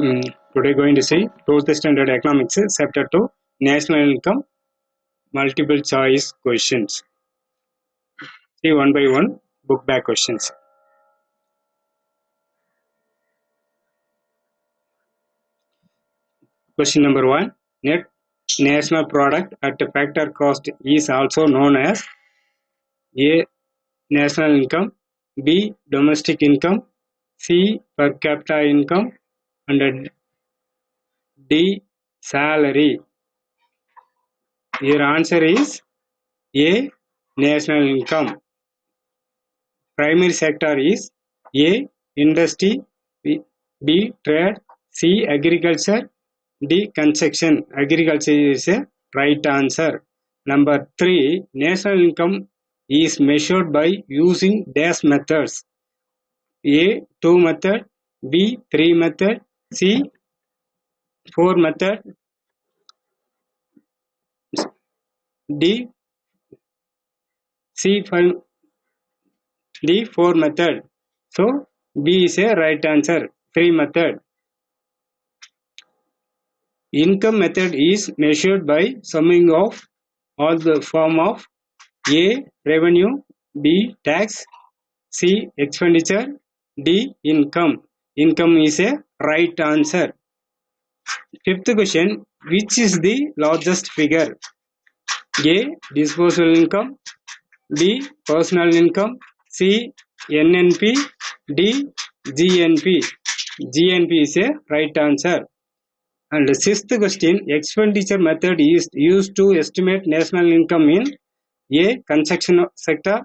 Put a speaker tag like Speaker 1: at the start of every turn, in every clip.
Speaker 1: Today going to see 12th standard economics chapter 2 national income multiple choice questions. See one by one book back questions. Question number 1, net national product at factor cost is also known as A. National income, B. Domestic income, C. Per capita income, and D. Salary. Your answer is A. National income. Primary sector is A. Industry, B. Trade, C. Agriculture, D. Construction. Agriculture is a right answer. Number 3. National income is measured by using dash methods. A. 2 method, B. 3 method, C. 4 method, D. C. 5, D. 4 method. So B is a right answer. 3 method. Income method is measured by summing of all the form of A. Revenue, B. Tax, C. Expenditure, D. Income. Income is a right answer. Fifth question, which is the largest figure? A. Disposable income, B. Personal income, C. NNP, D. GNP. GNP is a right answer. And the sixth question, expenditure method is used to estimate national income in A. Construction sector,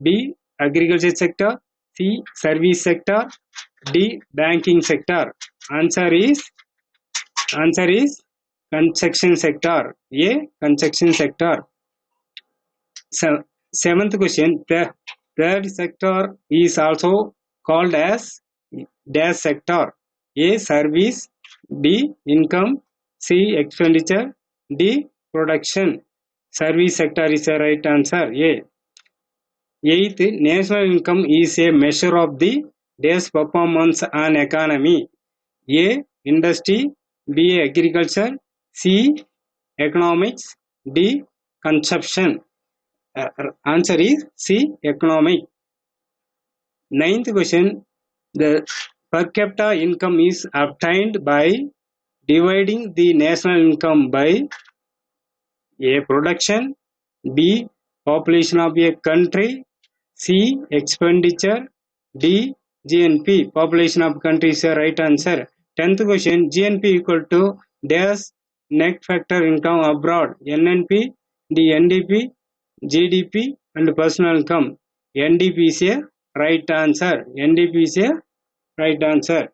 Speaker 1: B. Agriculture sector, C. Service sector, D. Banking sector. Answer is construction sector. A. Construction sector. Seventh question, the third sector is also called as dash sector. A. Service, B. Income, C. Expenditure, D. Production. Service sector is a right answer. A. Eighth, national income is a measure of the day's performance on economy. A. Industry, B. Agriculture, C. Economics, D. Consumption. Answer is C. Economic. Ninth question, the per capita income is obtained by dividing the national income by A. Production, B. Population of a country, C. Expenditure, D. GNP. Population of country is a right answer. 10th question, GNP equal to dash net factor income abroad. NNP, the NDP, GDP and personal income. NDP is a right answer. NDP is a right answer.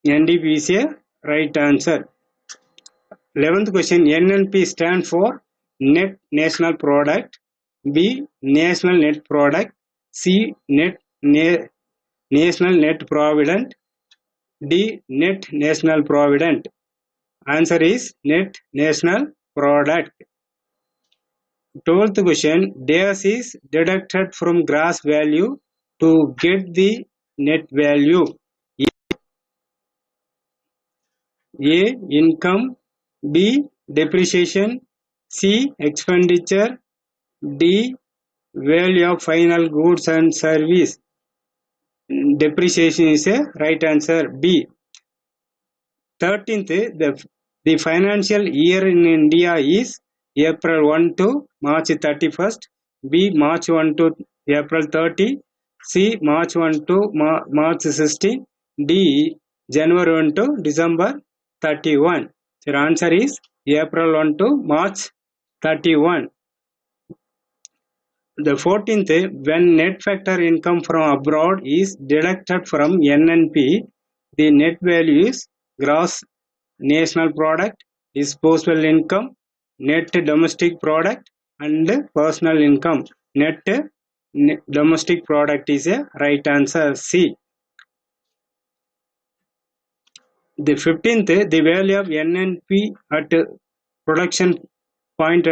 Speaker 1: NDP is a right answer. 11th question, NNP stand for net national product, B. National net product, C. National net provident, D. Net national provident. Answer is net national product. 12th question, dash is deducted from gross value to get the net value. A. Income, B. Depreciation, C. Expenditure, D. Value of final goods and service. Depreciation is a right answer. B. 13th, the financial year in India is April 1 to March 31st, B. March 1 to April 30, C. March 1 to March 16, D. January 1 to December 31. So answer is April 1 to March 31. The 14th, when net factor income from abroad is deducted from NNP, the net value is gross national product, disposable income, net domestic product and personal income. Net domestic product is a right answer. C. The 15th, the value of NNP at production point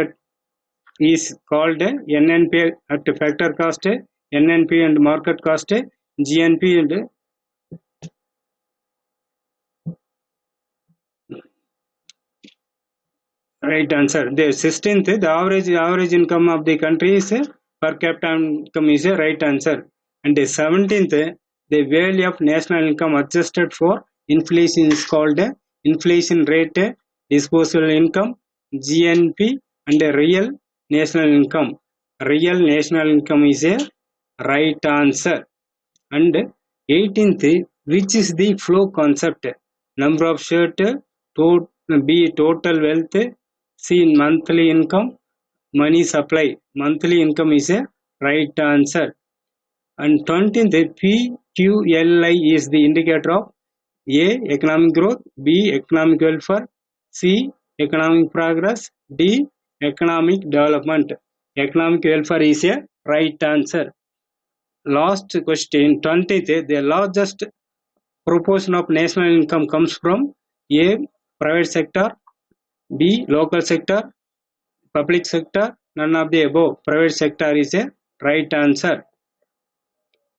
Speaker 1: is called NNP at factor cost, NNP and market cost, GNP and Right answer. The 16th, the average income of the country is per capita income is a right answer. And the 17th, the value of national income adjusted for inflation is called inflation rate, disposable income, GNP, and the real national income. Real national income is a right answer. And 18th, which is the flow concept? Number of shirt, B total wealth, C monthly income, money supply. Monthly income is a right answer. And 20th, PQLI is the indicator of A economic growth, B economic welfare, C economic progress, D economic development. Economic welfare is a right answer. Last question, 20th, the largest proportion of national income comes from A private sector, B local sector, public sector, none of the above. Private sector is a right answer.